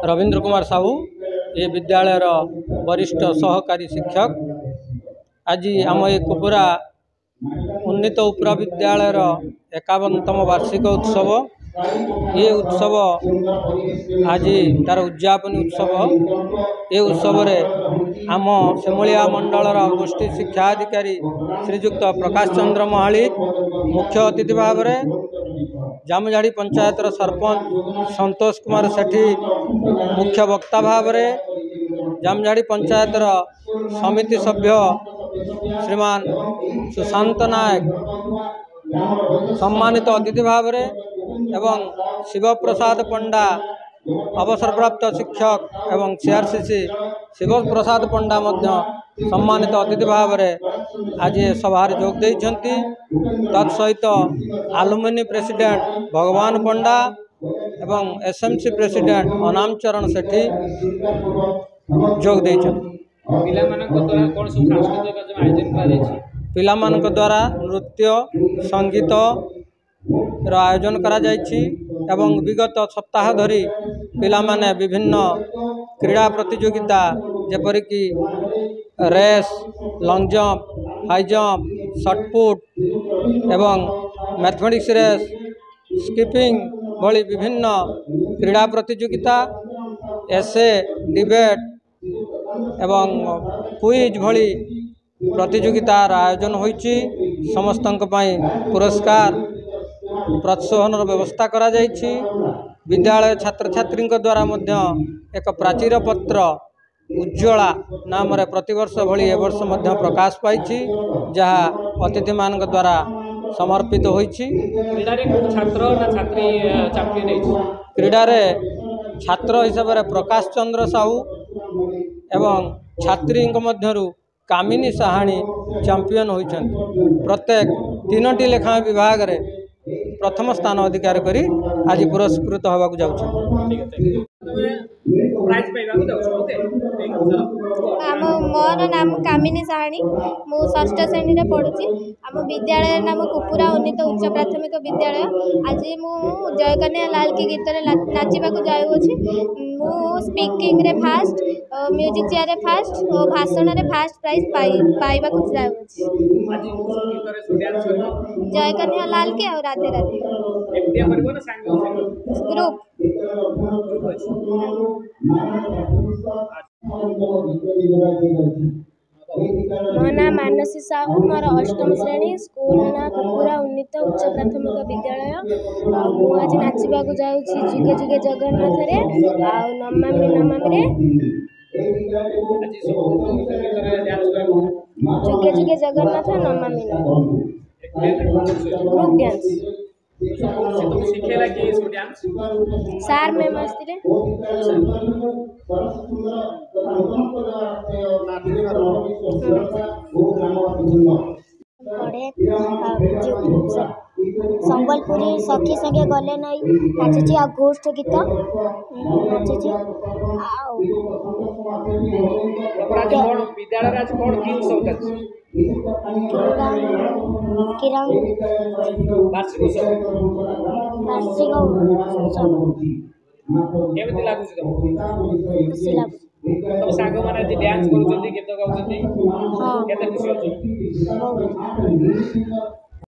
रवींद्र कुमार साहू ये विद्यालयर वरिष्ठ सहकारी शिक्षक। आज आम ये कुपुरा उन्नीत उपरा विद्यालयर 51तम वार्षिक उत्सव। ये उत्सव आज तार उद्यापन उत्सव। ये उत्सव रे आम सेमुलिया मंडलर गोष्ठी शिक्षा अधिकारी श्रीजुक्त प्रकाश चंद्र महालिक मुख्य अतिथि भाव में, जामुझाड़ी पंचायतर सरपंच संतोष कुमार सेठी मुख्य वक्ता भाव में, जामुझाड़ी पंचायतर समिति सभ्य श्रीमान सुशांत नायक सम्मानित अतिथि भाव में एवं शिव प्रसाद पंडा अवसरप्राप्त शिक्षक एवं सीआरसीसी शिव प्रसाद पंडा सम्मानित अतिथि भाव में आज सभार जोग देइछंती। तत्सहित आलुमिनी प्रेसिडेंट भगवान पंडा एवं एसएमसी प्रेसिडेंट अनाम चरण सेठी जोग देइछंती। पिलामानक द्वारा नृत्य संगीत आयोजन करा जायछि एवं विगत सप्ताह धरी पिलामाने विभिन्न क्रीड़ा प्रतियोगिता जेपरिक race, long jump, high jump, shot put एवं मैथमेटिक्स रेस, स्कीपिंग भली विभिन्न क्रीड़ा प्रतियोगिता, एसे डिबेट एवं क्विज भली प्रतियोगितार आयोजन होइछि। समस्तंक पई पुरस्कार प्रोत्साहन व्यवस्था करा जाइछि। विद्यालय छात्र छात्री द्वारा मध्य एक प्राचीर पत्र उज्ज्वला नाम रे प्रतिवर्ष भली ए वर्ष मध्य प्रकाश पाइछि, जहा अतिथि मान द्वारा समर्पित होइछि। क्रीडा रे छात्र हिसाब रे प्रकाश चंद्र साहू एवं छात्री मध्यरु कामिनी साहाणी चैंपियन होइछन्ति। प्रत्येक 3टी लेखा विभाग रे प्रथम स्थान अधिकार करी आज पुरस्कृत होबाकु जाउछ। मोर नाम कामिनी साहाणी, मु षष्ठ श्रेणी रे पढ़ुची। आम विद्यालय नाम कुपुरा उन्नीत उच्च प्राथमिक विद्यालय। आज मु जयकन्या लाल की गीत रे नाचिबाकु जाउछि। मु स्पीकिंग रे फर्स्ट, म्यूजिक चेयर रे फर्स्ट और भाषण रे फर्स्ट प्राइज पाइबाकु जाउछि। जयकन्या लाल के और राधे राधे ग्रुप। मो ना मानसी साहू, मोर अष्टम श्रेणी, स्कूल ना कुपुरा उन्नीत उच्च प्राथमिक विद्यालय। आज नाचिबाकु जाउछि जुगे जुगे जगन्नाथ रे आ नमामि नमामि रे। जुगे जुगे जगन्नाथ नमामि नमामि ग्रुप डांस। सार में मस्ती रे संबलपुरी सखी संगे गले नहीं नाची आ गोष्ठ गीत नाची विद्यालय आज कोन की उत्सव अछि किरण वार्षिक उत्सव केମିତି ଲାଗୁଛି ତମକୁ? खुशी लागु। ତମ ସାଙ୍ଗମାନେ ଆଜି ଡ୍ୟାନ୍ସ କରୁଛନ୍ତି, ଗୀତ ଗାଉଛନ୍ତି, କେତେ ଖୁସି ଅଛ?